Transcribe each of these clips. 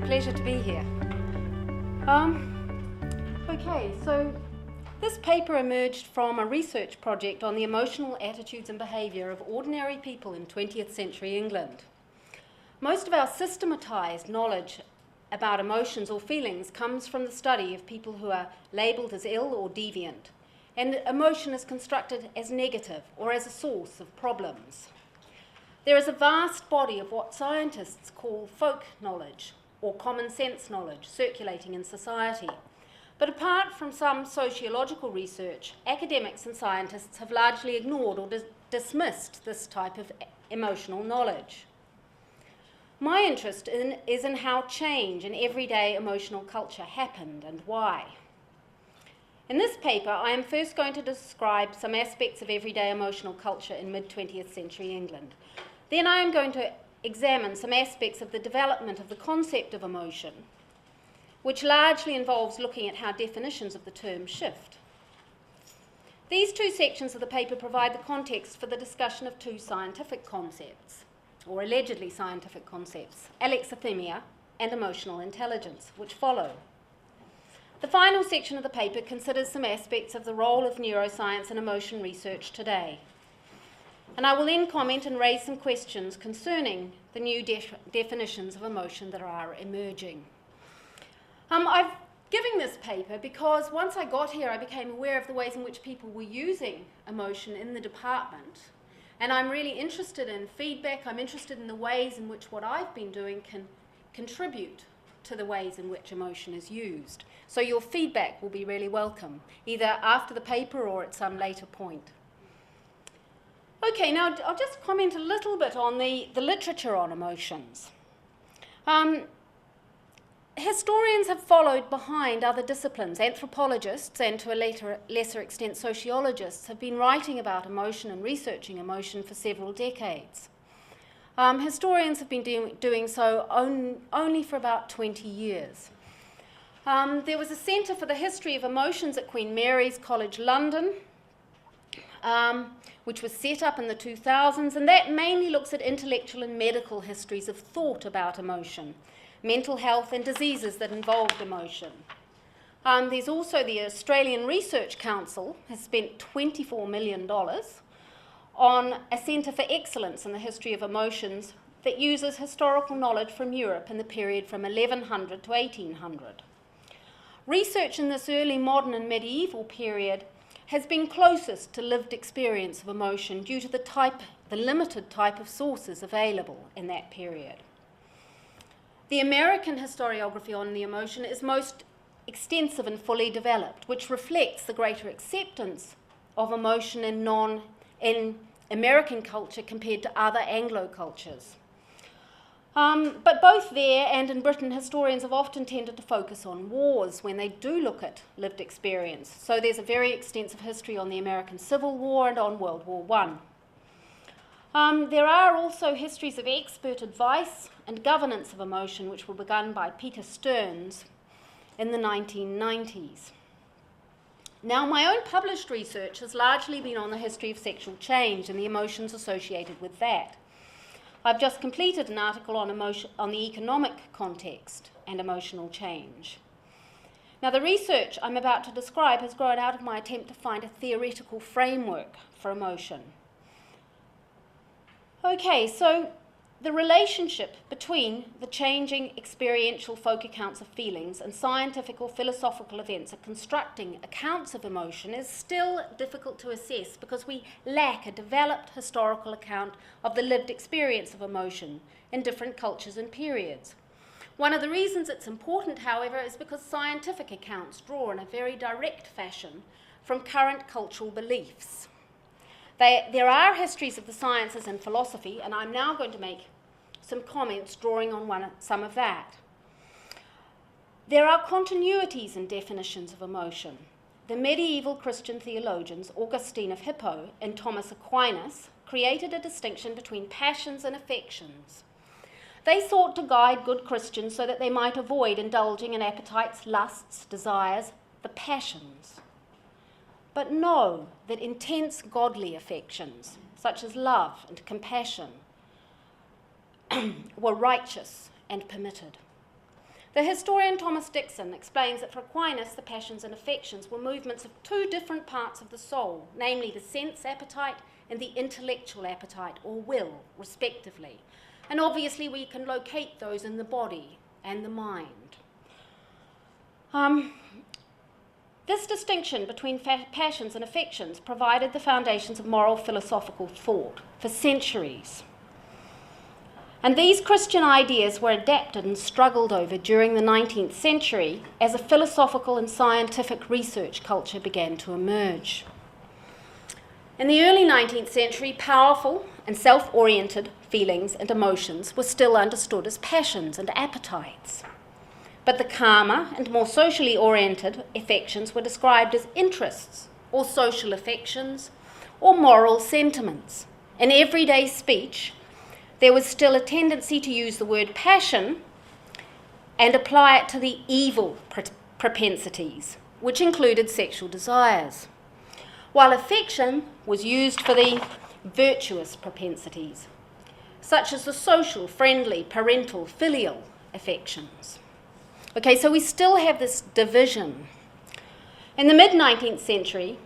pleasure to be here. Okay, so this paper emerged from a research project on the emotional attitudes and behaviour of ordinary people in 20th century England. Most of our systematized knowledge about emotions or feelings comes from the study of people who are labelled as ill or deviant, and emotion is constructed as negative or as a source of problems. There is a vast body of what scientists call folk knowledge or common sense knowledge circulating in society. But apart from some sociological research, academics and scientists have largely ignored or dismissed this type of emotional knowledge. My interest is in how change in everyday emotional culture happened and why. In this paper, I am first going to describe some aspects of everyday emotional culture in mid-20th century England. Then I am going to examine some aspects of the development of the concept of emotion, which largely involves looking at how definitions of the term shift. These two sections of the paper provide the context for the discussion of two scientific concepts, or allegedly scientific concepts, Alexithynia and emotional intelligence, which follow. The final section of the paper considers some aspects of the role of neuroscience and emotion research today. And I will then comment and raise some questions concerning the new definitions of emotion that are emerging. I've given this paper because once I got here, I became aware of the ways in which people were using emotion in the department. And I'm really interested in feedback. I'm interested in the ways in which what I've been doing can contribute to the ways in which emotion is used. So your feedback will be really welcome, either after the paper or at some later point. Okay, now I'll just comment a little bit on the literature on emotions. Historians have followed behind other disciplines. Anthropologists, and to a lesser extent sociologists, have been writing about emotion and researching emotion for several decades. Historians have been doing so only for about 20 years. There was a Centre for the History of Emotions at Queen Mary's College London, which was set up in the 2000s, and that mainly looks at intellectual and medical histories of thought about emotion, mental health and diseases that involved emotion. There's also the Australian Research Council has spent $24 million on a Centre for Excellence in the History of Emotions that uses historical knowledge from Europe in the period from 1100 to 1800. Research in this early modern and medieval period has been closest to lived experience of emotion due to the limited type of sources available in that period. The American historiography on the emotion is most extensive and fully developed, which reflects the greater acceptance of emotion in American culture compared to other Anglo cultures. But both there and in Britain, historians have often tended to focus on wars when they do look at lived experience. So there's a very extensive history on the American Civil War and on World War I. There are also histories of expert advice and governance of emotion, which were begun by Peter Stearns in the 1990s. Now, my own published research has largely been on the history of sexual change and the emotions associated with that. I've just completed an article on the economic context and emotional change. Now, the research I'm about to describe has grown out of my attempt to find a theoretical framework for emotion. Okay, so the relationship between the changing experiential folk accounts of feelings and scientific or philosophical events of constructing accounts of emotion is still difficult to assess because we lack a developed historical account of the lived experience of emotion in different cultures and periods. One of the reasons it's important, however, is because scientific accounts draw in a very direct fashion from current cultural beliefs. There are histories of the sciences and philosophy, and I'm now going to make some comments drawing on some of that. There are continuities in definitions of emotion. The medieval Christian theologians Augustine of Hippo and Thomas Aquinas created a distinction between passions and affections. They sought to guide good Christians so that they might avoid indulging in appetites, lusts, desires, the passions. But know that intense godly affections, such as love and compassion, were righteous and permitted. The historian Thomas Dixon explains that for Aquinas, the passions and affections were movements of two different parts of the soul, namely the sense appetite and the intellectual appetite, or will, respectively. And obviously we can locate those in the body and the mind. This distinction between passions and affections provided the foundations of moral philosophical thought for centuries. And these Christian ideas were adapted and struggled over during the 19th century as a philosophical and scientific research culture began to emerge. In the early 19th century, powerful and self-oriented feelings and emotions were still understood as passions and appetites. But the calmer and more socially oriented affections were described as interests or social affections or moral sentiments. In everyday speech, there was still a tendency to use the word passion and apply it to the evil propensities, which included sexual desires, while affection was used for the virtuous propensities, such as the social, friendly, parental, filial affections. Okay, so we still have this division. In the mid-19th century,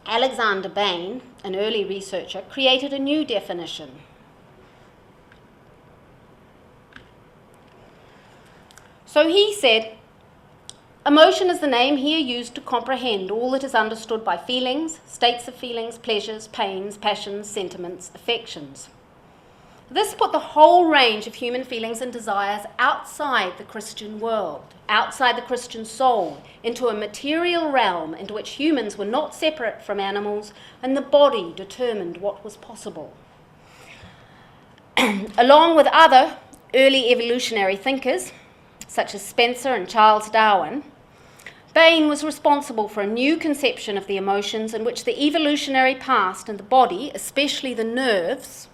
Alexander Bain, an early researcher, created a new definition. So he said, emotion is the name here used to comprehend all that is understood by feelings, states of feelings, pleasures, pains, passions, sentiments, affections. This put the whole range of human feelings and desires outside the Christian world, outside the Christian soul, into a material realm into which humans were not separate from animals and the body determined what was possible. Along with other early evolutionary thinkers, such as Spencer and Charles Darwin, Bain was responsible for a new conception of the emotions in which the evolutionary past and the body, especially the nerves,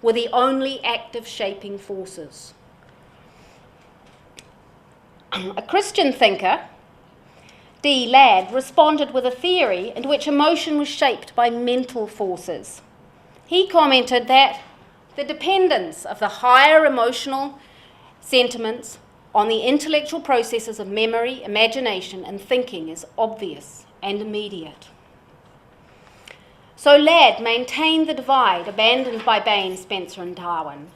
were the only active shaping forces. A Christian thinker, D. Ladd, responded with a theory in which emotion was shaped by mental forces. He commented that the dependence of the higher emotional sentiments on the intellectual processes of memory, imagination, and thinking is obvious and immediate. So Ladd maintained the divide abandoned by Bain, Spencer, and Darwin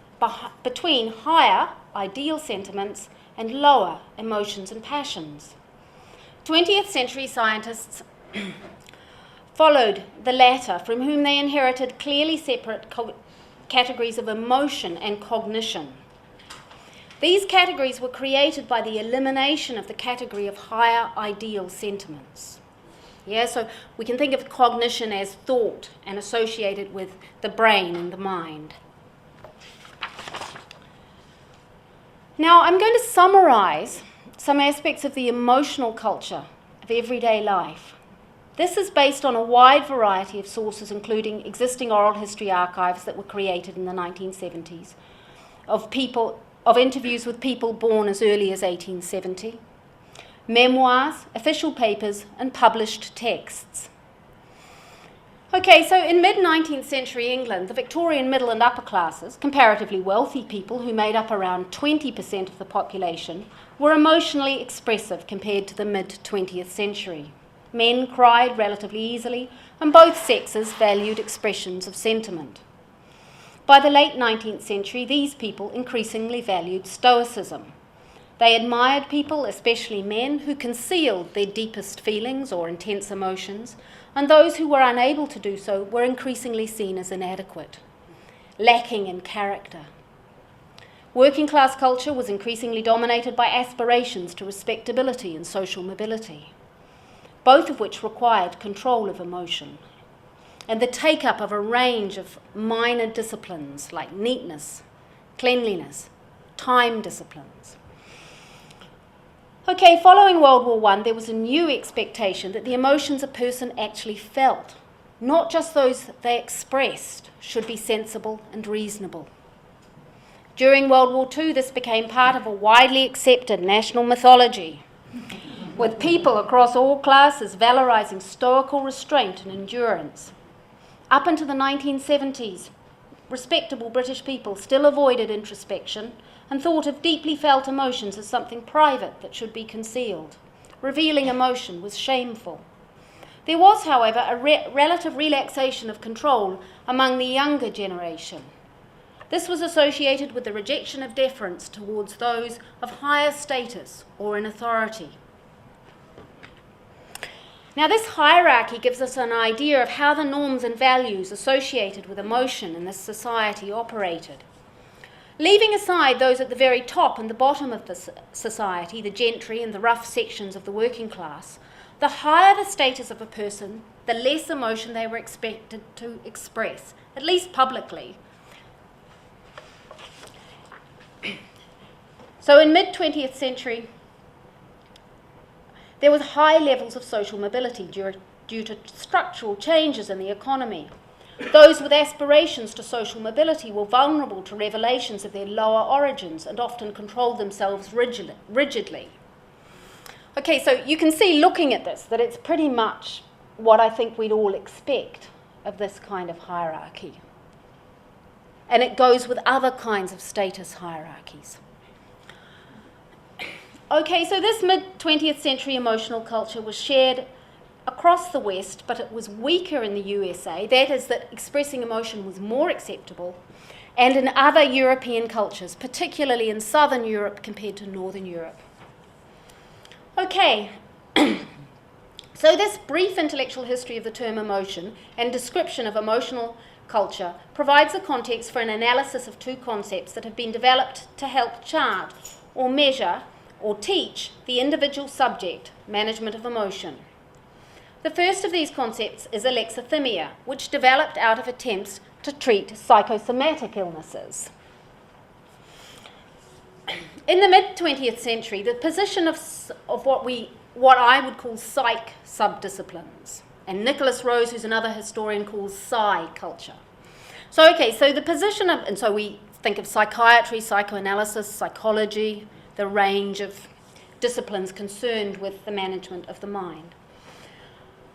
between higher ideal sentiments and lower emotions and passions. 20th century scientists followed the latter, from whom they inherited clearly separate categories of emotion and cognition. These categories were created by the elimination of the category of higher ideal sentiments. Yeah, so we can think of cognition as thought and associate it with the brain and the mind. Now, I'm going to summarize some aspects of the emotional culture of everyday life. This is based on a wide variety of sources, including existing oral history archives that were created in the 1970s, of interviews with people born as early as 1870, memoirs, official papers, and published texts. Okay, so in mid-19th century England, the Victorian middle and upper classes, comparatively wealthy people who made up around 20% of the population, were emotionally expressive compared to the mid-20th century. Men cried relatively easily, and both sexes valued expressions of sentiment. By the late 19th century, these people increasingly valued stoicism. They admired people, especially men, who concealed their deepest feelings or intense emotions, and those who were unable to do so were increasingly seen as inadequate, lacking in character. Working class culture was increasingly dominated by aspirations to respectability and social mobility, both of which required control of emotion and the take-up of a range of minor disciplines like neatness, cleanliness, time disciplines. Okay, following World War I, there was a new expectation that the emotions a person actually felt, not just those they expressed, should be sensible and reasonable. During World War II, this became part of a widely accepted national mythology, with people across all classes valorizing stoical restraint and endurance. Up into the 1970s, respectable British people still avoided introspection and thought of deeply felt emotions as something private that should be concealed. Revealing emotion was shameful. There was, however, a relative relaxation of control among the younger generation. This was associated with the rejection of deference towards those of higher status or in authority. Now, this hierarchy gives us an idea of how the norms and values associated with emotion in this society operated. Leaving aside those at the very top and the bottom of the society, the gentry and the rough sections of the working class, the higher the status of a person, the less emotion they were expected to express, at least publicly. So in mid-20th century, there was high levels of social mobility due to structural changes in the economy. Those with aspirations to social mobility were vulnerable to revelations of their lower origins and often controlled themselves rigidly. Okay, so you can see looking at this that it's pretty much what I think we'd all expect of this kind of hierarchy. And it goes with other kinds of status hierarchies. Okay, so this mid-20th century emotional culture was shared across the West, but it was weaker in the USA. That is, that expressing emotion was more acceptable, and in other European cultures, particularly in Southern Europe compared to Northern Europe. Okay, so this brief intellectual history of the term emotion and description of emotional culture provides a context for an analysis of two concepts that have been developed to help chart or measure or teach the individual subject management of emotion. The first of these concepts is Alexithynia, which developed out of attempts to treat psychosomatic illnesses. In the mid-20th century, the position of what I would call psych subdisciplines, and Nicholas Rose, who's another historian, calls psi culture. So the position of, and so we think of psychiatry, psychoanalysis, psychology, the range of disciplines concerned with the management of the mind.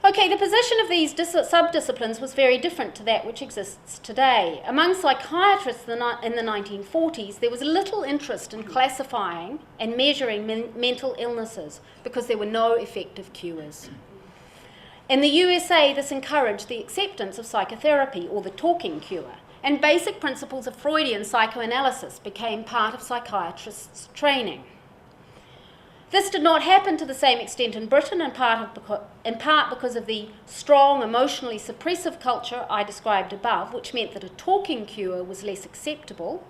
Okay, the position of these subdisciplines was very different to that which exists today. Among psychiatrists in the 1940s, there was little interest in classifying and measuring mental illnesses because there were no effective cures. In the USA, this encouraged the acceptance of psychotherapy, or the talking cure, and basic principles of Freudian psychoanalysis became part of psychiatrists' training. This did not happen to the same extent in Britain, in part because of the strong, emotionally suppressive culture I described above, which meant that a talking cure was less acceptable.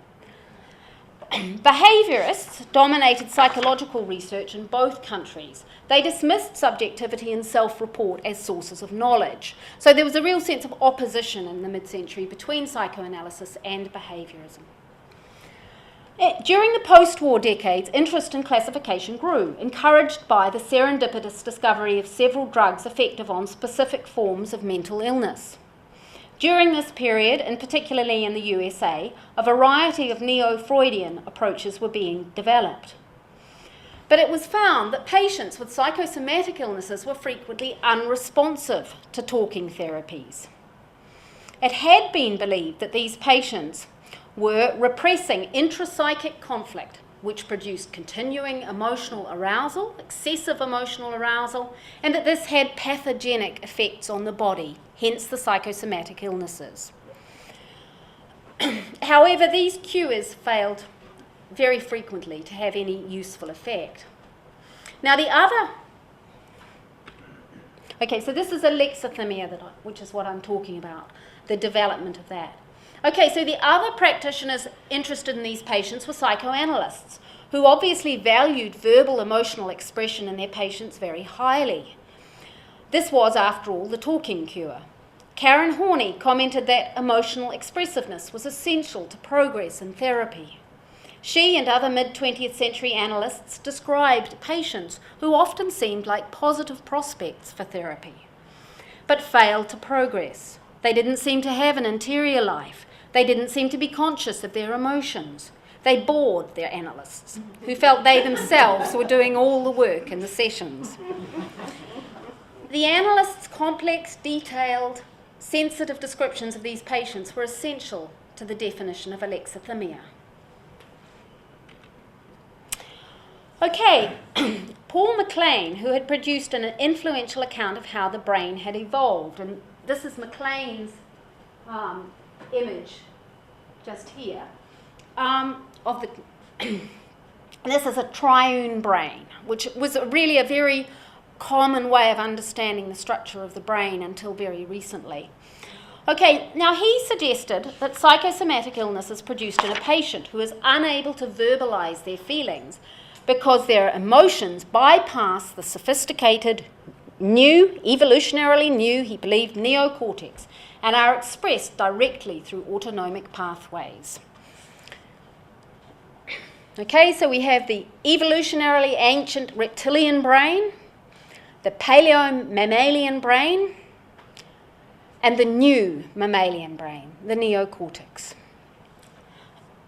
Behaviourists dominated psychological research in both countries. They dismissed subjectivity and self-report as sources of knowledge. So there was a real sense of opposition in the mid-century between psychoanalysis and behaviourism. During the post-war decades, interest in classification grew, encouraged by the serendipitous discovery of several drugs effective on specific forms of mental illness. During this period, and particularly in the USA, a variety of neo-Freudian approaches were being developed. But it was found that patients with psychosomatic illnesses were frequently unresponsive to talking therapies. It had been believed that these patients were repressing intrapsychic conflict, which produced continuing emotional arousal, excessive emotional arousal, and that this had pathogenic effects on the body, hence the psychosomatic illnesses. However, these cures failed very frequently to have any useful effect. Now so this is alexithymia, which is what I'm talking about, the development of that. Okay, so the other practitioners interested in these patients were psychoanalysts, who obviously valued verbal emotional expression in their patients very highly. This was, after all, the talking cure. Karen Horney commented that emotional expressiveness was essential to progress in therapy. She and other mid-20th century analysts described patients who often seemed like positive prospects for therapy, but failed to progress. They didn't seem to have an interior life. They didn't seem to be conscious of their emotions. They bored their analysts, who felt they themselves were doing all the work in the sessions. The analysts' complex, detailed, sensitive descriptions of these patients were essential to the definition of alexithymia. Okay, Paul MacLean, who had produced an influential account of how the brain had evolved, and this is MacLean's image just here, of the this is a triune brain, which was really a very common way of understanding the structure of the brain until very recently. Okay, now he suggested that psychosomatic illness is produced in a patient who is unable to verbalize their feelings because their emotions bypass the sophisticated, evolutionarily new, he believed, neocortex, and are expressed directly through autonomic pathways. Okay, so we have the evolutionarily ancient reptilian brain, the paleo-mammalian brain, and the new mammalian brain, the neocortex.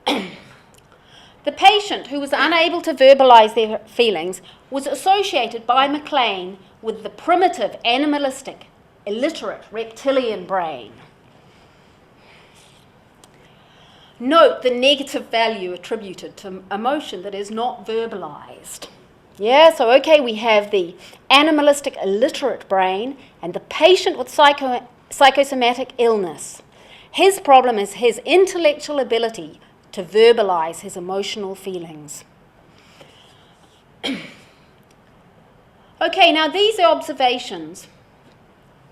The patient who was unable to verbalize their feelings was associated by MacLean with the primitive, animalistic, illiterate reptilian brain. Note the negative value attributed to emotion that is not verbalized. Yeah, so okay, we have the animalistic, illiterate brain and the patient with psychosomatic illness. His problem is his intellectual ability to verbalize his emotional feelings. Okay, now these observations,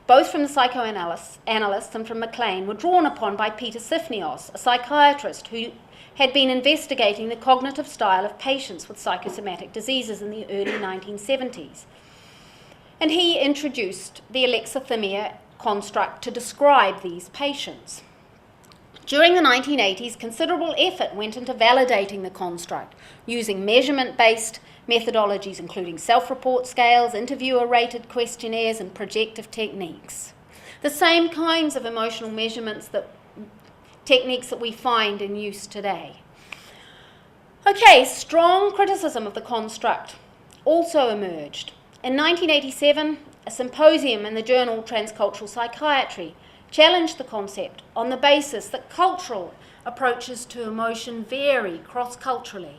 both from the psychoanalysts and from MacLean, were drawn upon by Peter Sifnios, a psychiatrist who had been investigating the cognitive style of patients with psychosomatic diseases in the early 1970s. And he introduced the alexithymia construct to describe these patients. During the 1980s, considerable effort went into validating the construct using measurement-based methodologies including self-report scales, interviewer-rated questionnaires, and projective techniques. The same kinds of emotional measurements techniques that we find in use today. Okay, strong criticism of the construct also emerged. In 1987, a symposium in the journal Transcultural Psychiatry challenged the concept on the basis that cultural approaches to emotion vary cross-culturally.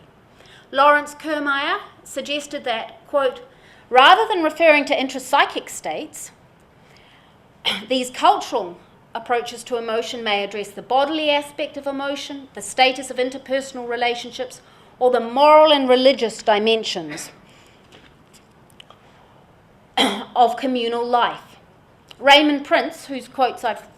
Lawrence Kermeyer suggested that, quote, rather than referring to intrapsychic states, these cultural approaches to emotion may address the bodily aspect of emotion, the status of interpersonal relationships, or the moral and religious dimensions of communal life. Raymond Prince, whose quotes I've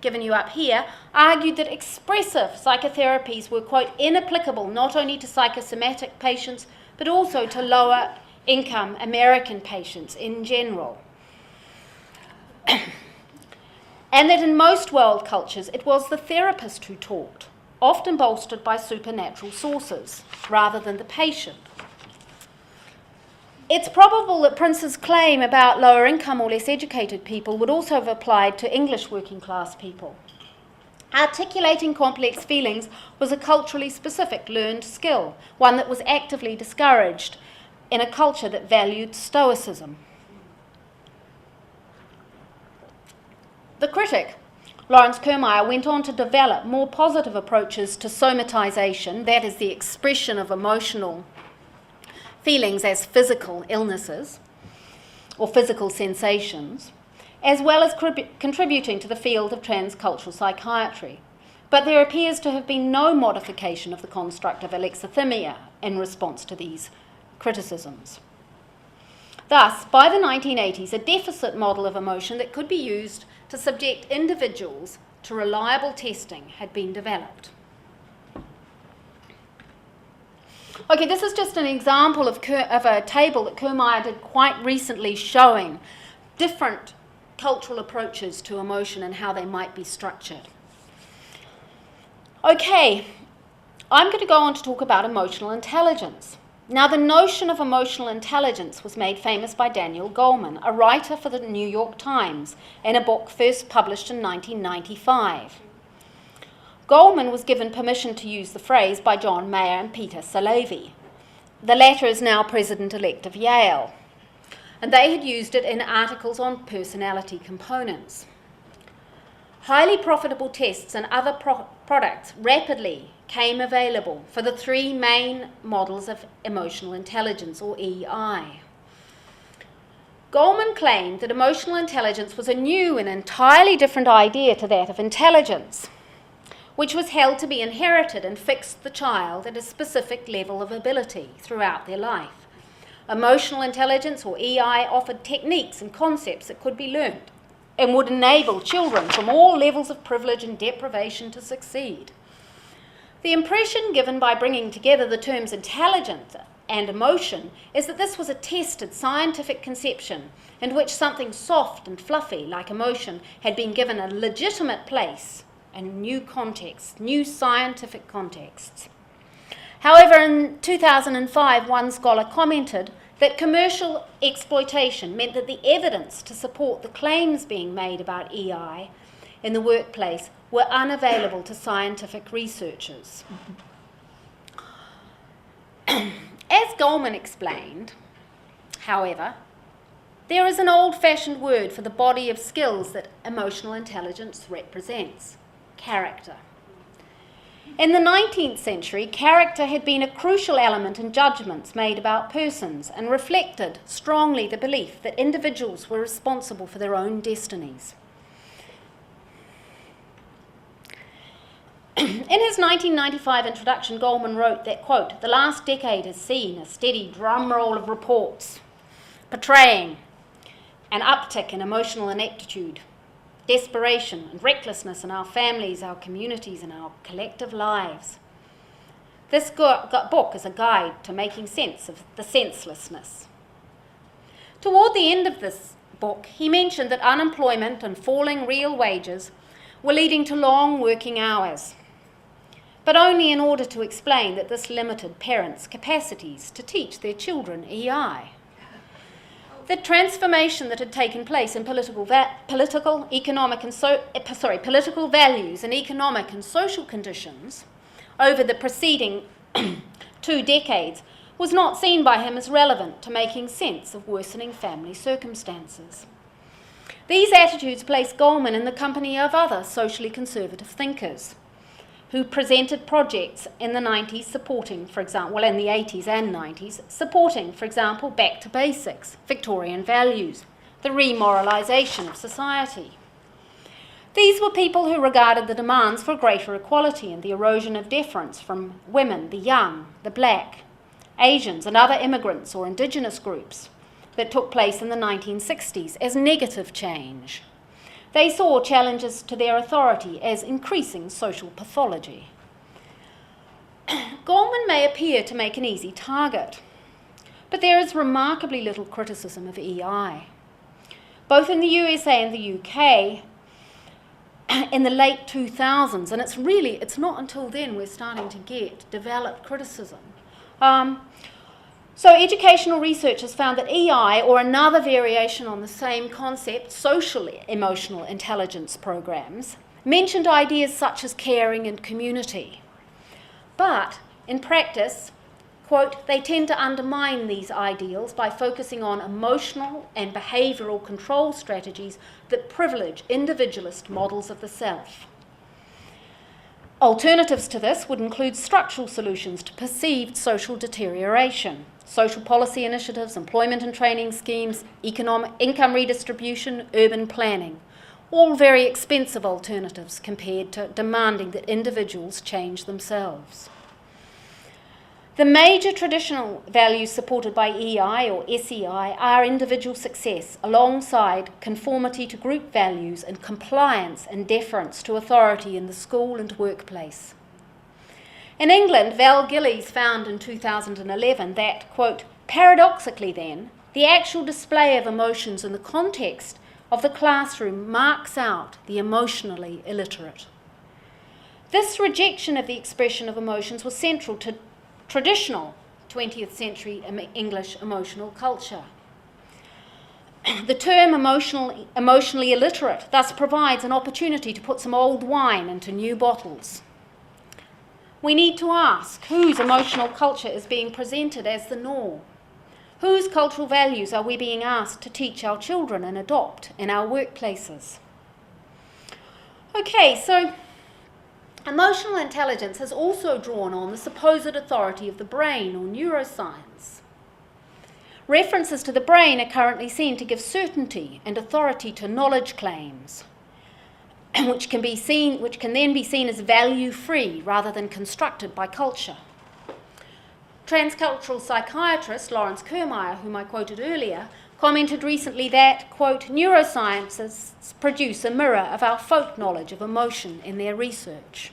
given you up here, argued that expressive psychotherapies were, quote, inapplicable not only to psychosomatic patients, but also to lower income American patients in general. And that in most world cultures, it was the therapist who talked, often bolstered by supernatural sources, rather than the patient. It's probable that Prince's claim about lower income or less educated people would also have applied to English working class people. Articulating complex feelings was a culturally specific learned skill, one that was actively discouraged in a culture that valued stoicism. The critic, Lawrence Kermeyer, went on to develop more positive approaches to somatization, that is the expression of emotional feelings as physical illnesses or physical sensations, as well as contributing to the field of transcultural psychiatry. But there appears to have been no modification of the construct of alexithymia in response to these criticisms. Thus, by the 1980s, a deficit model of emotion that could be used to subject individuals to reliable testing had been developed. Okay, this is just an example of a table that Kermeyer did quite recently showing different cultural approaches to emotion and how they might be structured. Okay, I'm going to go on to talk about emotional intelligence. Now, the notion of emotional intelligence was made famous by Daniel Goleman, a writer for the New York Times, in a book first published in 1995. Goleman was given permission to use the phrase by John Mayer and Peter Salovey. The latter is now president-elect of Yale, and they had used it in articles on personality components. Highly profitable tests and other products rapidly came available for the three main models of emotional intelligence, or EI. Goleman claimed that emotional intelligence was a new and entirely different idea to that of intelligence, which was held to be inherited and fixed the child at a specific level of ability throughout their life. Emotional intelligence, or EI, offered techniques and concepts that could be learned and would enable children from all levels of privilege and deprivation to succeed. The impression given by bringing together the terms intelligence and emotion is that this was a tested scientific conception in which something soft and fluffy like emotion had been given a legitimate place and new contexts, new scientific contexts. However, in 2005, one scholar commented that commercial exploitation meant that the evidence to support the claims being made about EI in the workplace were unavailable to scientific researchers. As Goleman explained, however, there is an old-fashioned word for the body of skills that emotional intelligence represents: character. In the 19th century, character had been a crucial element in judgments made about persons and reflected strongly the belief that individuals were responsible for their own destinies. In his 1995 introduction, Goleman wrote that, quote, "The last decade has seen a steady drumroll of reports portraying an uptick in emotional ineptitude, desperation and recklessness in our families, our communities, and our collective lives. This book is a guide to making sense of the senselessness." Toward the end of this book, he mentioned that unemployment and falling real wages were leading to long working hours, but only in order to explain that this limited parents' capacities to teach their children EI. The transformation that had taken place in political values and economic and social conditions over the preceding 2 decades was not seen by him as relevant to making sense of worsening family circumstances. These attitudes placed Goleman in the company of other socially conservative thinkers who presented projects in the 90s supporting, for example, in the 80s and 90s, supporting, for example, back to basics, Victorian values, the remoralisation of society. These were people who regarded the demands for greater equality and the erosion of deference from women, the young, the black, Asians and other immigrants or indigenous groups that took place in the 1960s as negative change. They saw challenges to their authority as increasing social pathology. Goleman may appear to make an easy target, but there is remarkably little criticism of EI. Both in the USA and the UK, in the late 2000s, and it's not until then we're starting to get developed criticism. So educational research has found that EI, or another variation on the same concept, social emotional intelligence programs, mentioned ideas such as caring and community. But in practice, quote, they tend to undermine these ideals by focusing on emotional and behavioural control strategies that privilege individualist models of the self. Alternatives to this would include structural solutions to perceived social deterioration, social policy initiatives, employment and training schemes, income redistribution, urban planning, all very expensive alternatives compared to demanding that individuals change themselves. The major traditional values supported by EI or SEI are individual success alongside conformity to group values and compliance and deference to authority in the school and workplace. In England, Val Gillies found in 2011 that, quote, paradoxically then, the actual display of emotions in the context of the classroom marks out the emotionally illiterate. This rejection of the expression of emotions was central to traditional 20th century English emotional culture. The term emotionally illiterate thus provides an opportunity to put some old wine into new bottles. We need to ask whose emotional culture is being presented as the norm. Whose cultural values are we being asked to teach our children and adopt in our workplaces? Okay, so Emotional intelligence has also drawn on the supposed authority of the brain or neuroscience. References to the brain are currently seen to give certainty and authority to knowledge claims, which can then be seen as value-free rather than constructed by culture. Transcultural psychiatrist Lawrence Kermeyer, whom I quoted earlier, commented recently that, quote, neuroscientists produce a mirror of our folk knowledge of emotion in their research.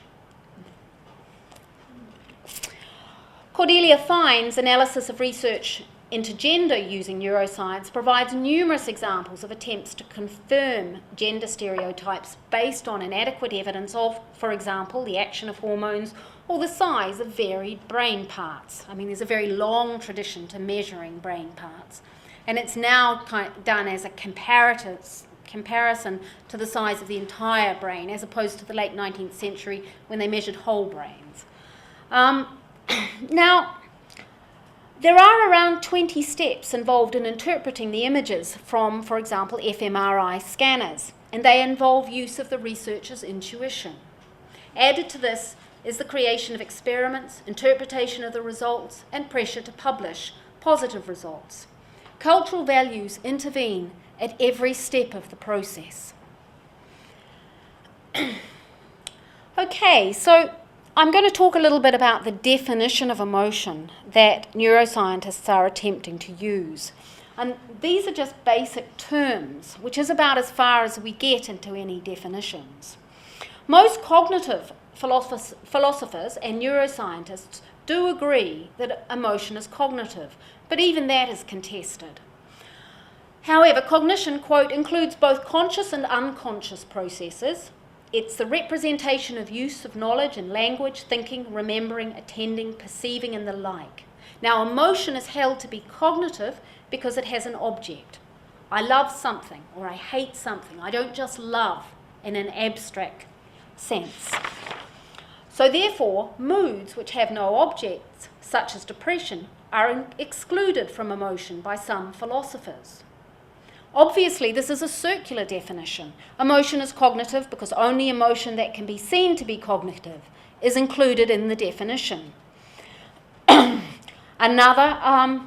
Cordelia Fine's analysis of research into gender using neuroscience provides numerous examples of attempts to confirm gender stereotypes based on inadequate evidence of, for example, the action of hormones or the size of varied brain parts. I mean, there's a very long tradition to measuring brain parts. And it's now done as a comparison to the size of the entire brain, as opposed to the late 19th century when they measured whole brains. Now, there are around 20 steps involved in interpreting the images from, for example, fMRI scanners, and they involve use of the researcher's intuition. Added to this is the creation of experiments, interpretation of the results, and pressure to publish positive results. Cultural values intervene at every step of the process. Okay, so I'm going to talk a little bit about the definition of emotion that neuroscientists are attempting to use. And these are just basic terms, which is about as far as we get into any definitions. Most cognitive philosophers and neuroscientists do agree that emotion is cognitive, but even that is contested. However, cognition, quote, includes both conscious and unconscious processes. It's the representation of use of knowledge and language, thinking, remembering, attending, perceiving, and the like. Now, emotion is held to be cognitive because it has an object. I love something, or I hate something. I don't just love in an abstract sense. So therefore, moods which have no objects, such as depression, are excluded from emotion by some philosophers. Obviously, this is a circular definition. Emotion is cognitive because only emotion that can be seen to be cognitive is included in the definition. Another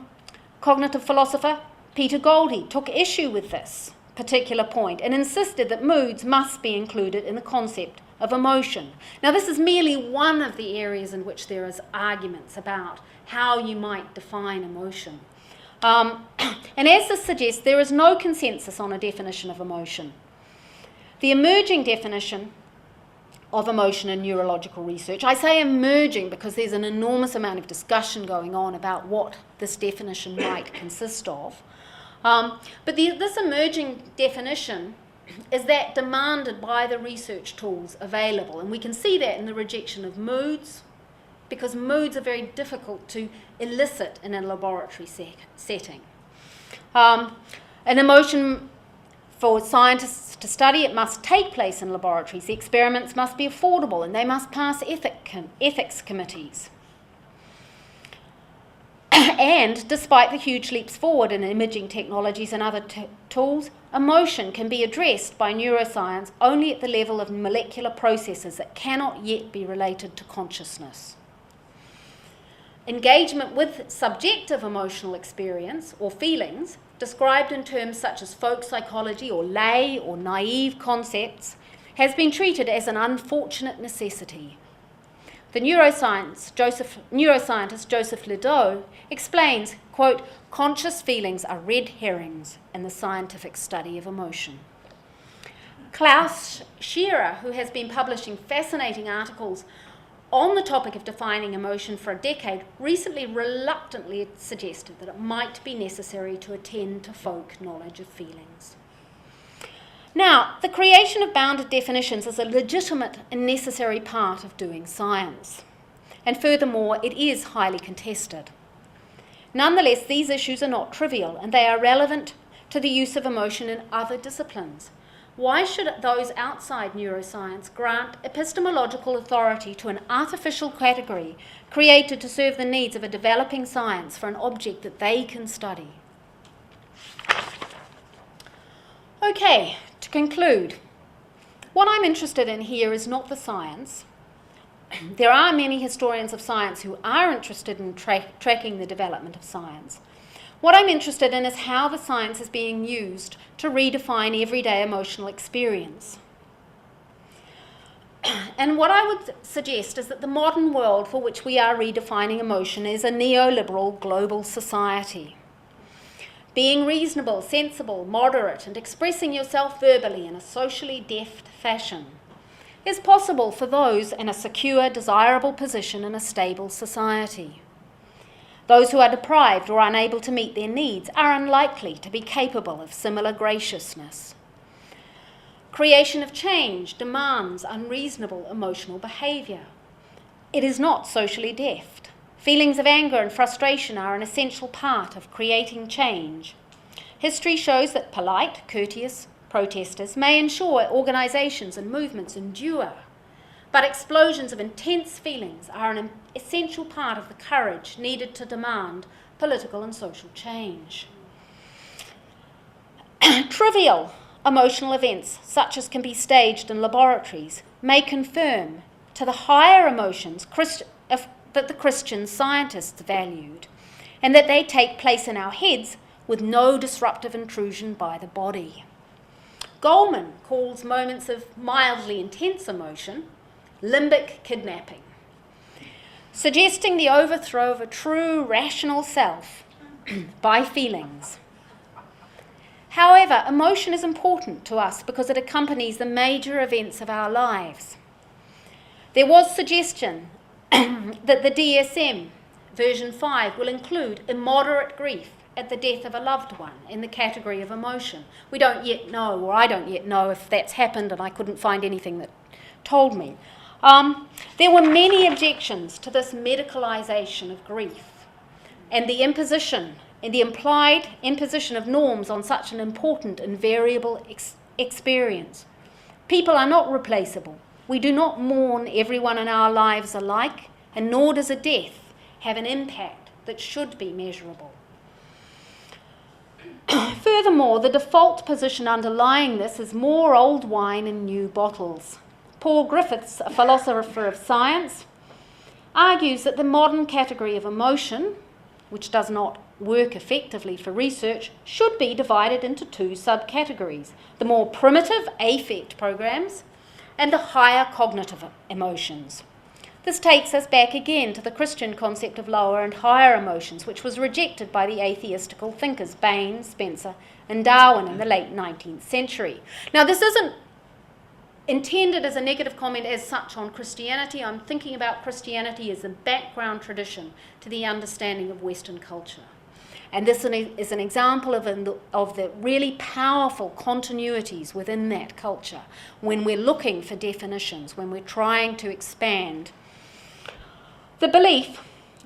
cognitive philosopher, Peter Goldie, took issue with this particular point and insisted that moods must be included in the concept of emotion. Now, this is merely one of the areas in which there is arguments about how you might define emotion. And as this suggests, there is no consensus on a definition of emotion. The emerging definition of emotion in neurological research, I say emerging because there's an enormous amount of discussion going on about what this definition might consist of. But this emerging definition is that demanded by the research tools available. And we can see that in the rejection of moods, because moods are very difficult to elicit in a laboratory setting. An emotion, for scientists to study, it must take place in laboratories. The experiments must be affordable and they must pass ethics committees. And despite the huge leaps forward in imaging technologies and other tools, emotion can be addressed by neuroscience only at the level of molecular processes that cannot yet be related to consciousness. Engagement with subjective emotional experience or feelings, described in terms such as folk psychology or lay or naive concepts, has been treated as an unfortunate necessity. The neuroscientist Joseph Ledoux explains, quote, conscious feelings are red herrings in the scientific study of emotion. Klaus Hera, who has been publishing fascinating articles on the topic of defining emotion for a decade, recently reluctantly suggested that it might be necessary to attend to folk knowledge of feelings. Now, the creation of bounded definitions is a legitimate and necessary part of doing science, and furthermore, it is highly contested. Nonetheless, these issues are not trivial, and they are relevant to the use of emotion in other disciplines. Why should those outside neuroscience grant epistemological authority to an artificial category created to serve the needs of a developing science for an object that they can study? Okay, to conclude, what I'm interested in here is not the science. there are many historians of science who are interested in tracking the development of science. What I'm interested in is how the science is being used to redefine everyday emotional experience. And what I would suggest is that the modern world for which we are redefining emotion is a neoliberal global society. Being reasonable, sensible, moderate, and expressing yourself verbally in a socially deft fashion is possible for those in a secure, desirable position in a stable society. Those who are deprived or unable to meet their needs are unlikely to be capable of similar graciousness. Creation of change demands unreasonable emotional behaviour. It is not socially deft. Feelings of anger and frustration are an essential part of creating change. History shows that polite, courteous protesters may ensure organisations and movements endure, but explosions of intense feelings are an essential part of the courage needed to demand political and social change. Trivial emotional events, such as can be staged in laboratories, may confirm to the higher emotions that the Christian scientists valued, and that they take place in our heads with no disruptive intrusion by the body. Goleman calls moments of mildly intense emotion limbic kidnapping, suggesting the overthrow of a true rational self by feelings. However, emotion is important to us because it accompanies the major events of our lives. There was suggestion that the DSM version 5 will include immoderate grief at the death of a loved one in the category of emotion. We don't yet know, or I don't yet know, if that's happened, and I couldn't find anything that told me. There were many objections to this medicalisation of grief and the implied imposition of norms on such an important and variable experience. People are not replaceable. We do not mourn everyone in our lives alike, and nor does a death have an impact that should be measurable. Furthermore, the default position underlying this is more old wine in new bottles. Paul Griffiths, a philosopher of science, argues that the modern category of emotion, which does not work effectively for research, should be divided into two subcategories: the more primitive affect programs and the higher cognitive emotions. This takes us back again to the Christian concept of lower and higher emotions, which was rejected by the atheistical thinkers Bain, Spencer, and Darwin in the late 19th century. Now, this isn't intended as a negative comment as such on Christianity. I'm thinking about Christianity as a background tradition to the understanding of Western culture. And this is an example of the really powerful continuities within that culture when we're looking for definitions, when we're trying to expand. The belief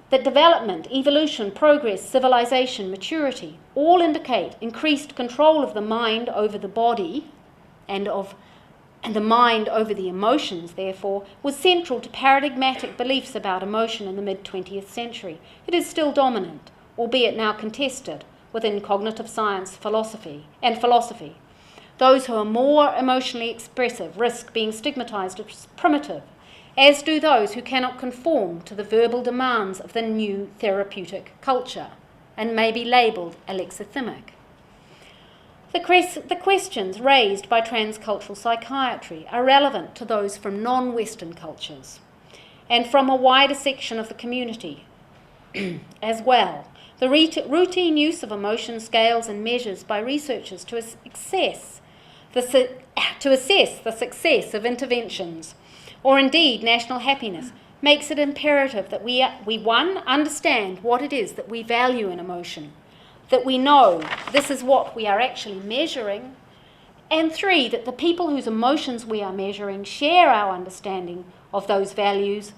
that development, evolution, progress, civilization, maturity all indicate increased control of the mind over the body and the mind over the emotions, therefore, was central to paradigmatic beliefs about emotion in the mid-20th century. It is still dominant, albeit now contested, within cognitive science and philosophy. Those who are more emotionally expressive risk being stigmatized as primitive, as do those who cannot conform to the verbal demands of the new therapeutic culture and may be labelled alexithymic. The questions raised by transcultural psychiatry are relevant to those from non-Western cultures and from a wider section of the community as well. The routine use of emotion scales and measures by researchers to assess the success of interventions, or indeed national happiness, makes it imperative that we one, understand what it is that we value in emotion, that we know this is what we are actually measuring, and three, that the people whose emotions we are measuring share our understanding of those values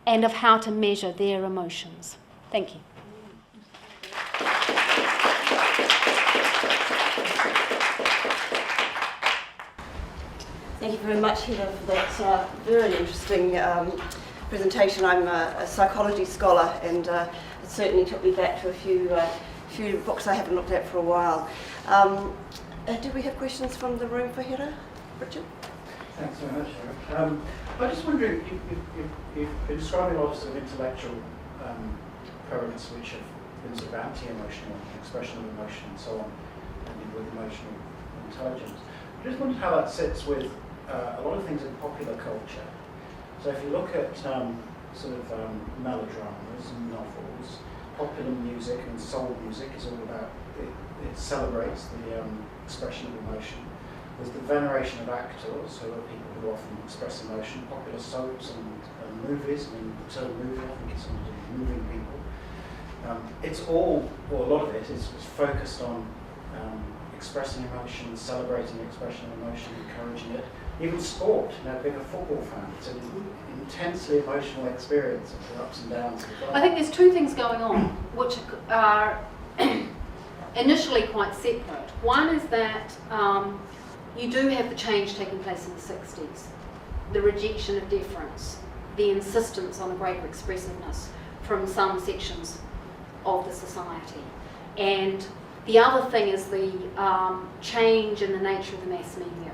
and of how to measure their emotions. Thank you. Thank you very much, Hera, for that very interesting presentation. I'm a psychology scholar, and it certainly took me back to a few books I haven't looked at for a while. Do we have questions from the room for Hera? Richard? Thanks very much, Hera. I'm just wondering, you've been describing a lot of sort of intellectual currents which have been sort of anti-emotional, expression of emotion and so on, and with emotional intelligence. I just wondered how that sits with a lot of things in popular culture. So if you look at melodramas and novels, popular music and soul music is all about, it celebrates the expression of emotion. There's the veneration of actors, who are people who often express emotion, popular soaps and movies. I mean, the term movie, I think it's something to do with moving people. It's all, or a lot of it, is focused on expressing emotion, celebrating the expression of emotion, encouraging it. Even sport, being a football fan, it's an intensely emotional experience of the ups and downs of the life. I think there's two things going on, which are initially quite separate. One is that you do have the change taking place in the 60s, the rejection of deference, the insistence on a greater expressiveness from some sections of the society. And the other thing is the change in the nature of the mass media.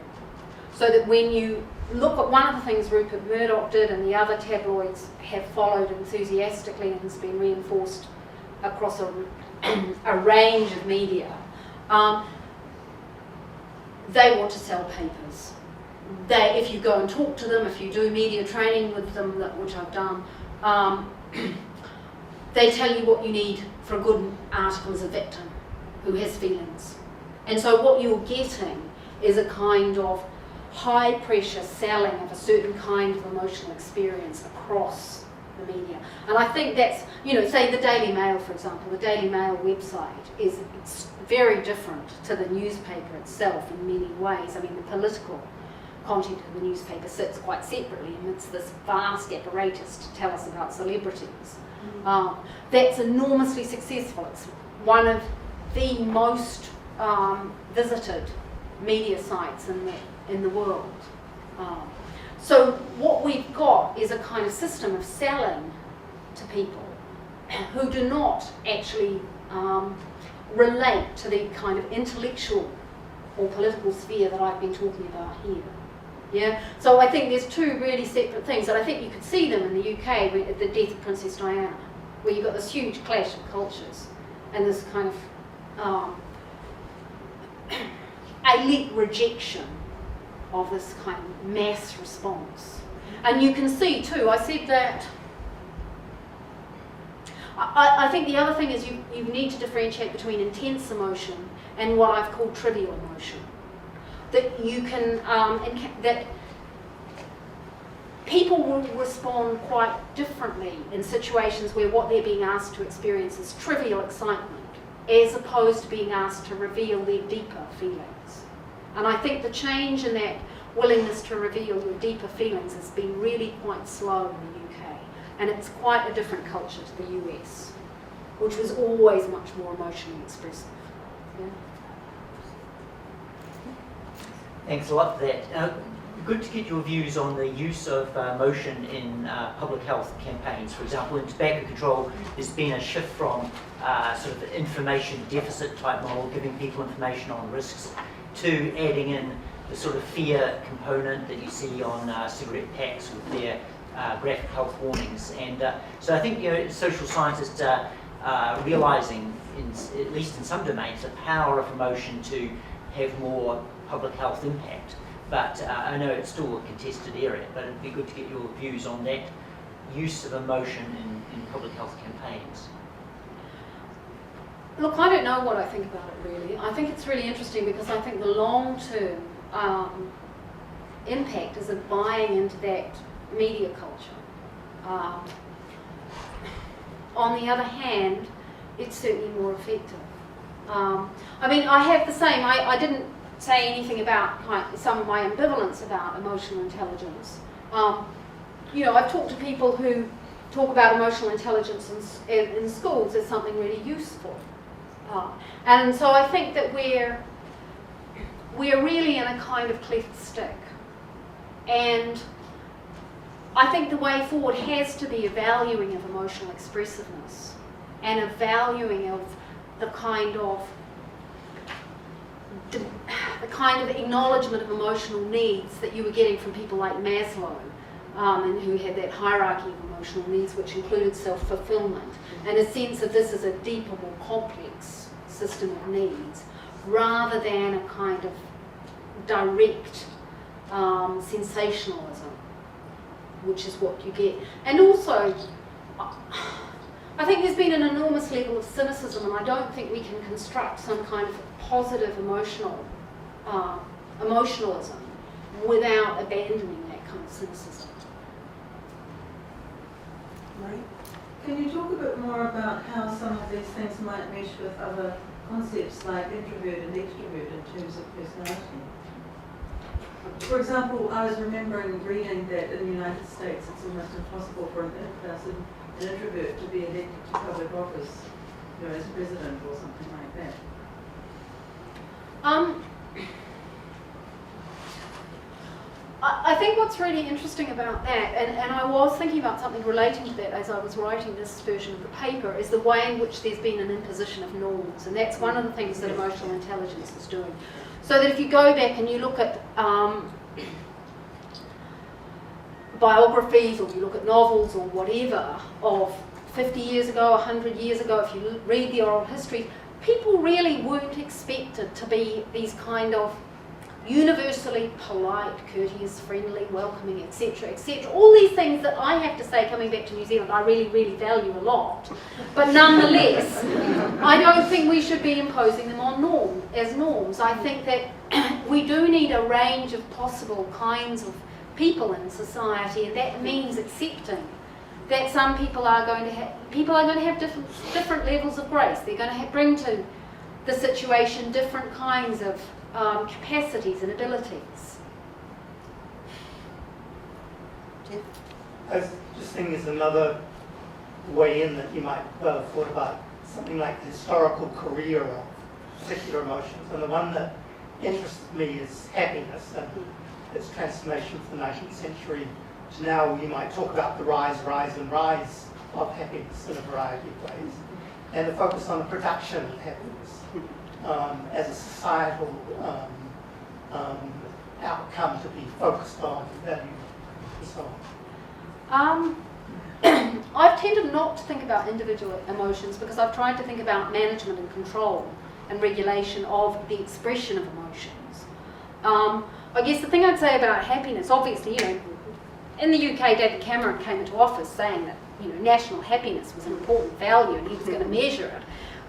So that when you look at one of the things Rupert Murdoch did and the other tabloids have followed enthusiastically and has been reinforced across a range of media, they want to sell papers. If you go and talk to them, if you do media training with them, which I've done, they tell you what you need for a good article as a victim who has feelings. And so what you're getting is a kind of high pressure selling of a certain kind of emotional experience across the media. And I think that's, say the Daily Mail, for example, the Daily Mail website is very different to the newspaper itself in many ways. I mean, the political content of the newspaper sits quite separately amidst this vast apparatus to tell us about celebrities. That's enormously successful. It's one of the most visited media sites in the world. So what we've got is a kind of system of selling to people who do not actually relate to the kind of intellectual or political sphere that I've been talking about here. Yeah. So I think there's two really separate things, and I think you could see them in the UK at the death of Princess Diana, where you've got this huge clash of cultures and this kind of elite rejection of this kind of mass response. And you can see too, I said that I think the other thing is you need to differentiate between intense emotion and what I've called trivial emotion. That you can, that people will respond quite differently in situations where what they're being asked to experience is trivial excitement, as opposed to being asked to reveal their deeper feelings. And I think the change in that willingness to reveal your deeper feelings has been really quite slow in the UK. And it's quite a different culture to the US, which was always much more emotionally expressive. Yeah? Thanks a lot for that. Good to get your views on the use of emotion in public health campaigns. For example, in tobacco control, there's been a shift from sort of information deficit type model, giving people information on risks, to adding in the sort of fear component that you see on cigarette packs with their graphic health warnings. And so I think social scientists are realising, at least in some domains, the power of emotion to have more public health impact. But I know it's still a contested area, but it'd be good to get your views on that use of emotion in public health campaigns. Look, I don't know what I think about it really. I think it's really interesting because I think the long-term impact is of buying into that media culture. On the other hand, it's certainly more effective. I mean, I have the same, I didn't say anything about some of my ambivalence about emotional intelligence. I've talked to people who talk about emotional intelligence in schools as something really useful. And so I think that we're really in a kind of cleft stick. And I think the way forward has to be a valuing of emotional expressiveness and a valuing of the kind of the kind of acknowledgement of emotional needs that you were getting from people like Maslow, and who had that hierarchy of emotional needs, which included self-fulfillment, and a sense of this as a deeper, more complex system of needs, rather than a kind of direct sensationalism, which is what you get. And also, I think there's been an enormous level of cynicism, and I don't think we can construct some kind of positive emotionalism without abandoning that kind of cynicism. Right. Can you talk a bit more about how some of these things might mesh with other concepts like introvert and extrovert in terms of personality? For example, I was remembering reading that in the United States it's almost impossible for an introvert to be elected to public office, as president or something like that. I think what's really interesting about that, and I was thinking about something relating to that as I was writing this version of the paper, is the way in which there's been an imposition of norms, and that's one of the things that emotional intelligence is doing. So that if you go back and you look at biographies, or you look at novels or whatever of 50 years ago, 100 years ago, if you read the oral history, people really weren't expected to be these kind of universally polite, courteous, friendly, welcoming, etc., etc. All these things that I have to say, coming back to New Zealand, I really, really value a lot. But nonetheless, I don't think we should be imposing them on norms. I think that we do need a range of possible kinds of people in society, and that means accepting that some people are going to have different levels of grace. They're going to bring to the situation different kinds of capacities and abilities. Jeff? I was just thinking there's another way in that you might well have thought about something like the historical career of particular emotions, and the one that interests me is happiness and its transformation from the 19th century to now. You might talk about the rise of happiness in a variety of ways, and the focus on the production of happiness as a societal outcome to be focused on, valued, and so on. I've tended not to think about individual emotions because I've tried to think about management and control and regulation of the expression of emotions. I guess the thing I'd say about happiness, obviously, in the UK, David Cameron came into office saying that, national happiness was an important value and he was going to measure it.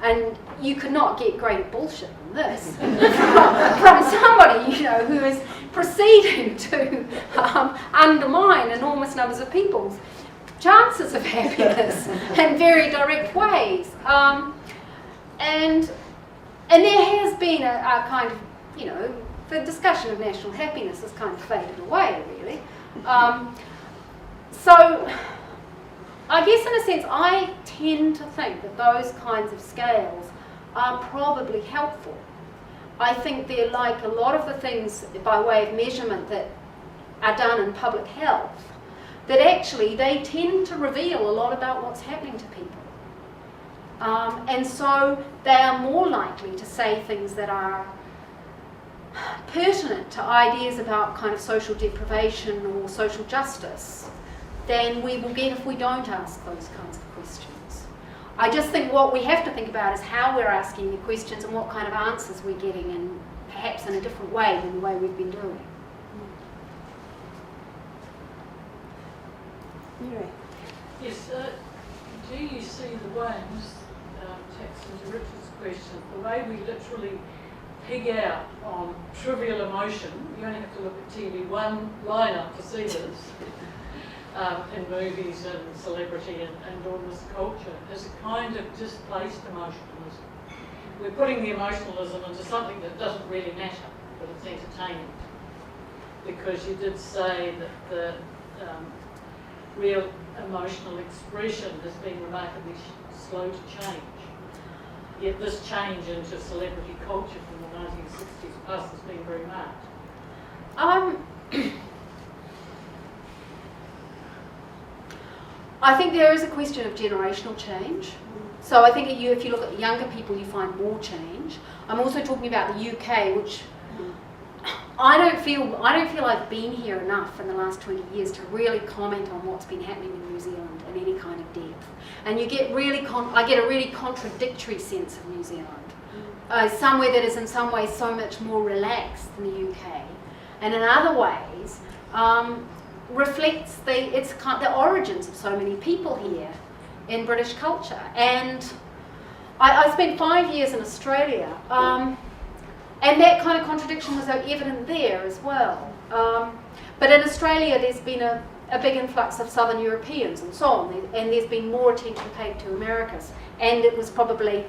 And you could not get greater bullshit than this from somebody, who is proceeding to undermine enormous numbers of people's chances of happiness in very direct ways. And there has been a kind of, the discussion of national happiness has kind of faded away, really. So I guess in a sense I tend to think that those kinds of scales are probably helpful. I think they're like a lot of the things by way of measurement that are done in public health, that actually they tend to reveal a lot about what's happening to people. And so they are more likely to say things that are pertinent to ideas about kind of social deprivation or social justice than we will get if we don't ask those kinds of questions. I just think what we have to think about is how we're asking the questions and what kind of answers we're getting, and perhaps in a different way than the way we've been doing. Mary? Yes, do you see the way, and this takes into Richard's question, the way we literally pig out on trivial emotion? You only have to look at TV one lineup to see this, in movies and celebrity and all this culture, as a kind of displaced emotionalism. We're putting the emotionalism into something that doesn't really matter, but it's entertaining. Because you did say that the real emotional expression has been remarkably slow to change. Yet this change into celebrity culture from the 1960s plus has been very marked. I think there is a question of generational change. So I think if you look at younger people, you find more change. I'm also talking about the UK, which I don't feel I've been here enough in the last 20 years to really comment on what's been happening in New Zealand in any kind of depth. And you get I get a really contradictory sense of New Zealand. Somewhere that is in some ways so much more relaxed than the UK, and in other ways reflects the origins of so many people here in British culture. And I spent 5 years in Australia, and that kind of contradiction was so evident there as well. But in Australia there's been a big influx of Southern Europeans and so on, and there's been more attention paid to Americas, and it was probably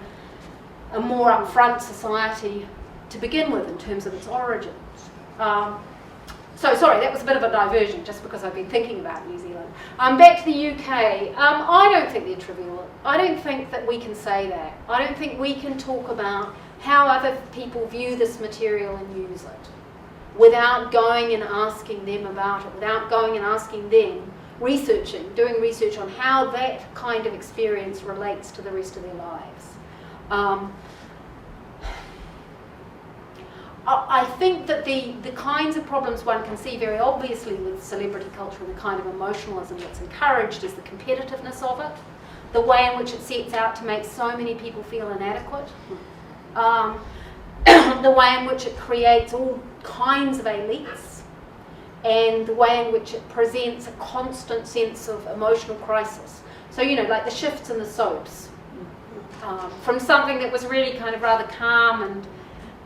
a more upfront society to begin with in terms of its origins. So sorry, that was a bit of a diversion just because I've been thinking about New Zealand. Back to the UK, I don't think they're trivial. I don't think that we can say that. I don't think we can talk about how other people view this material and use it without going and asking them about it, without going and asking them, doing research on how that kind of experience relates to the rest of their lives. I think that the kinds of problems one can see very obviously with celebrity culture and the kind of emotionalism that's encouraged is the competitiveness of it, the way in which it sets out to make so many people feel inadequate, the way in which it creates all kinds of elites, and the way in which it presents a constant sense of emotional crisis. So, like the shifts in the soaps, from something that was really kind of rather calm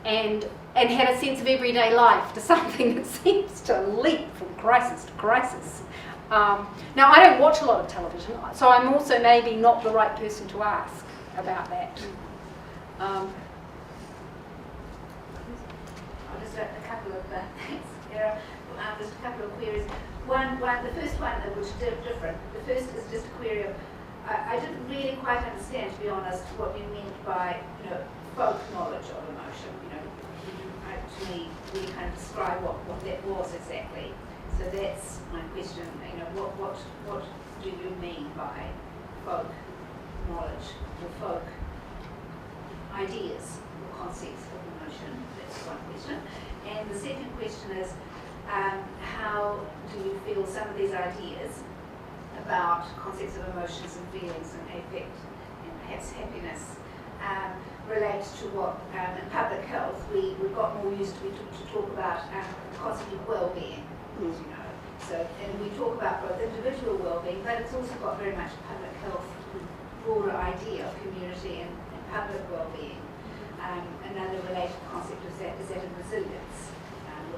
and had a sense of everyday life to something that seems to leap from crisis to crisis. Now, I don't watch a lot of television, so I'm also maybe not the right person to ask about that. Just a couple of thanks, Hera. Just a couple of queries. The first one, which is different. The first is just a query of, I didn't really quite understand, to be honest, what you meant by, folk knowledge of emotion. To me, really kind of describe what that was exactly. So that's my question. What do you mean by folk knowledge or folk ideas or concepts of emotion? That's one question. And the second question is, how do you feel some of these ideas about concepts of emotions and feelings and affect and perhaps happiness relate to what in public health we've got more used to talk about the concept of well-being, as you know. So, and we talk about both individual well-being, but it's also got very much a public health broader idea of community and public well-being. Another related concept is that of resilience,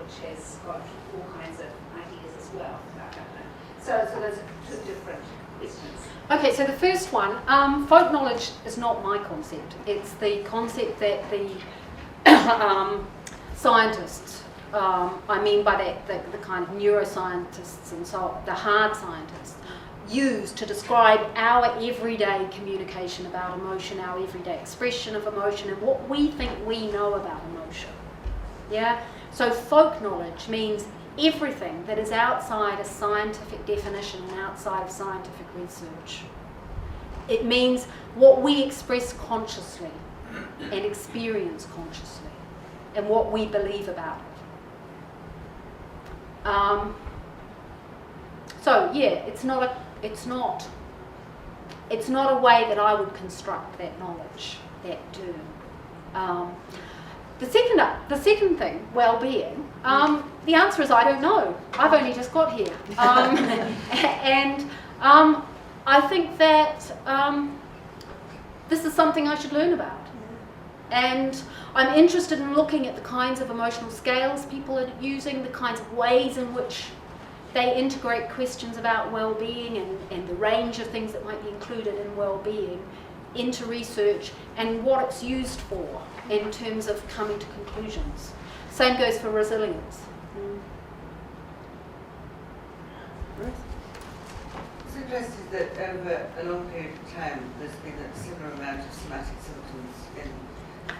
which has got all kinds of ideas as well about that. So those are two different questions. Okay, so the first one, folk knowledge is not my concept. It's the concept that the scientists, I mean by that the kind of neuroscientists and so on, the hard scientists, use to describe our everyday communication about emotion, our everyday expression of emotion, and what we think we know about emotion. Yeah? So folk knowledge means everything that is outside a scientific definition and outside of scientific research. It means what we express consciously and experience consciously and what we believe about it. So yeah, it's not a way that I would construct that knowledge, that term. The second thing, well-being, the answer is I don't know. I've only just got here. And I think that this is something I should learn about. And I'm interested in looking at the kinds of emotional scales people are using, the kinds of ways in which they integrate questions about well-being and the range of things that might be included in well-being into research and what it's used for in terms of coming to conclusions. Same goes for resilience. It's interesting that over a long period of time there's been a similar amount of somatic symptoms in...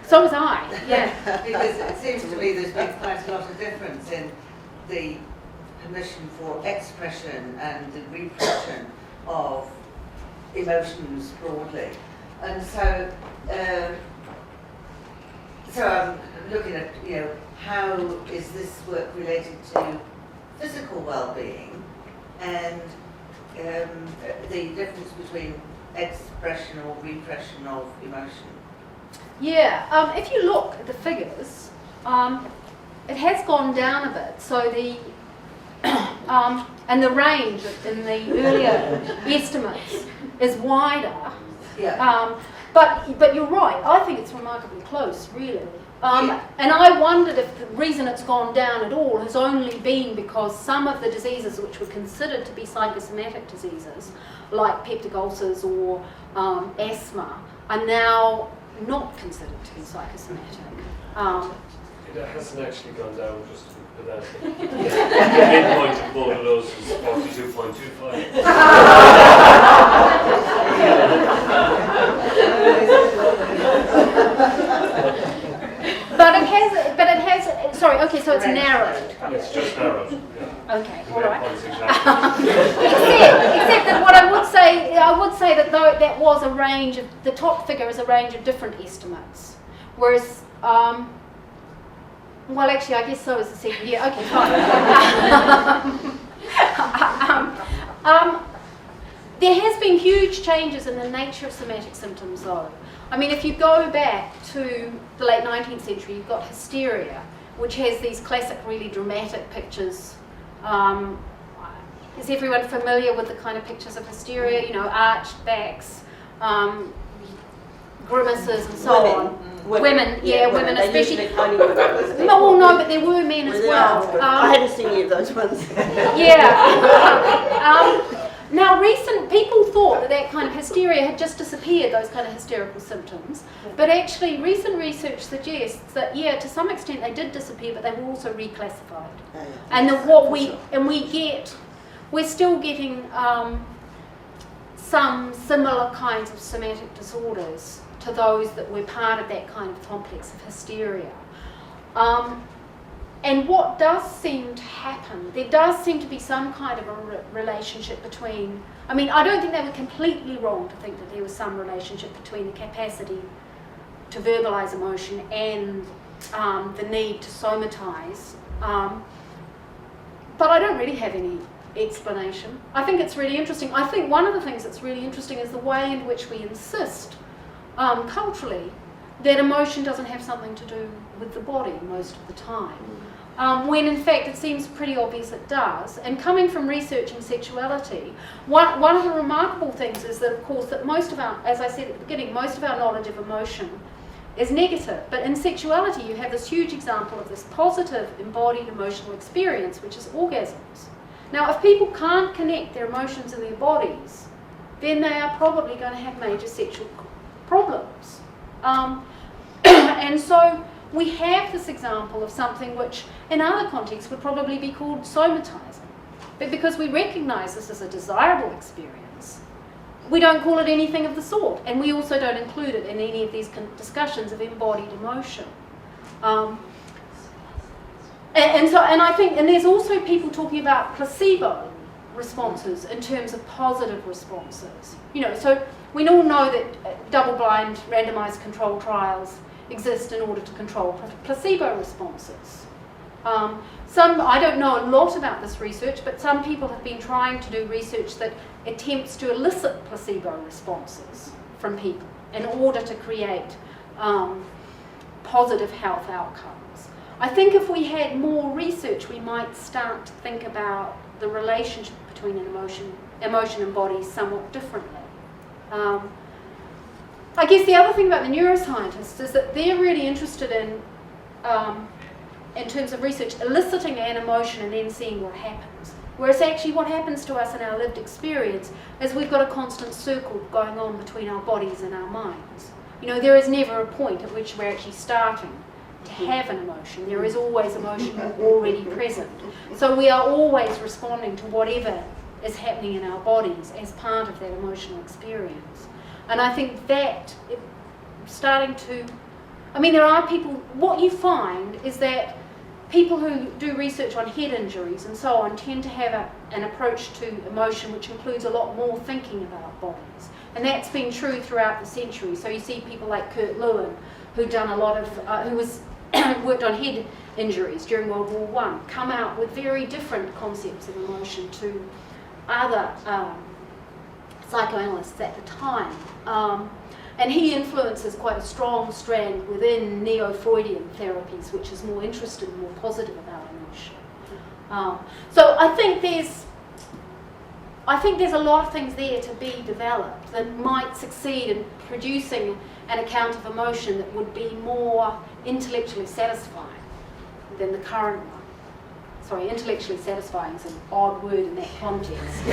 So was I, yeah. Because it seems to me there's been quite a lot of difference in the permission for expression and the repression of emotions broadly. And so, so I'm looking at, how is this work related to physical well-being and the difference between expression or repression of emotion? Yeah, if you look at the figures, it has gone down a bit. So the and the range in the earlier estimates is wider. Yeah. But you're right. I think it's remarkably close, really. And I wondered if the reason it's gone down at all has only been because some of the diseases which were considered to be psychosomatic diseases, like peptic ulcers or asthma, are now not considered to be psychosomatic. It hasn't actually gone down, just to be pedantic. The midpoint of both of those is 42.25. But it has. Sorry. Okay. So it's narrowed. It's just narrowed. Yeah. Okay. The All right. midpoint's exactly. Except that what I would say that though that was a range of, the top figure is a range of different estimates, whereas well, actually, I guess so is the second year. Okay, fine. There has been huge changes in the nature of somatic symptoms, though. I mean, if you go back to the late 19th century, you've got hysteria, which has these classic, really dramatic pictures. Is everyone familiar with the kind of pictures of hysteria? You know, arched backs, grimaces, and so on. Women, women especially. Well, no, but there were men as well. I hadn't seen any of those ones. Yeah. Now, recent people thought that kind of hysteria had just disappeared, those kind of hysterical symptoms. But actually, recent research suggests that, to some extent they did disappear, but they were also reclassified. And we're still getting some similar kinds of somatic disorders to those that were part of that kind of complex of hysteria. And what does seem to happen, there does seem to be some kind of a relationship between, I mean, I don't think they were completely wrong to think that there was some relationship between the capacity to verbalise emotion and the need to somatise. But I don't really have any explanation. I think it's really interesting. I think one of the things that's really interesting is the way in which we insist culturally that emotion doesn't have something to do with the body most of the time, when in fact it seems pretty obvious it does. And coming from researching sexuality, one of the remarkable things is that, of course, that most of our, as I said at the beginning, most of our knowledge of emotion is negative. But in sexuality you have this huge example of this positive embodied emotional experience, which is orgasms. Now, if people can't connect their emotions in their bodies, then they are probably going to have major sexual problems. And so we have this example of something which in other contexts would probably be called somatizing. But because we recognize this as a desirable experience, we don't call it anything of the sort. And we also don't include it in any of these discussions of embodied emotion. And I think, and there's also people talking about placebo responses in terms of positive responses. You know, so we all know that double-blind, randomized control trials exist in order to control placebo responses. I don't know a lot about this research, but some people have been trying to do research that attempts to elicit placebo responses from people in order to create positive health outcomes. I think if we had more research, we might start to think about the relationship between an emotion and body somewhat differently. I guess the other thing about the neuroscientists is that they're really interested in terms of research, eliciting an emotion and then seeing what happens. Whereas actually what happens to us in our lived experience is we've got a constant circle going on between our bodies and our minds. You know, there is never a point at which we're actually starting to have an emotion. There is always emotion already present. So we are always responding to whatever is happening in our bodies as part of that emotional experience. And I think that starting to, I mean, there are people, what you find is that people who do research on head injuries and so on tend to have an approach to emotion which includes a lot more thinking about bodies. And that's been true throughout the century. So you see people like Kurt Lewin, who'd done a lot of, who was worked on head injuries during World War I, come out with very different concepts of emotion to other psychoanalysts at the time. And he influences quite a strong strand within neo-Freudian therapies, which is more interested and more positive about emotion. So I think there's a lot of things there to be developed that might succeed in producing an account of emotion that would be more intellectually satisfying than the current one. Sorry, intellectually satisfying is an odd word in that context.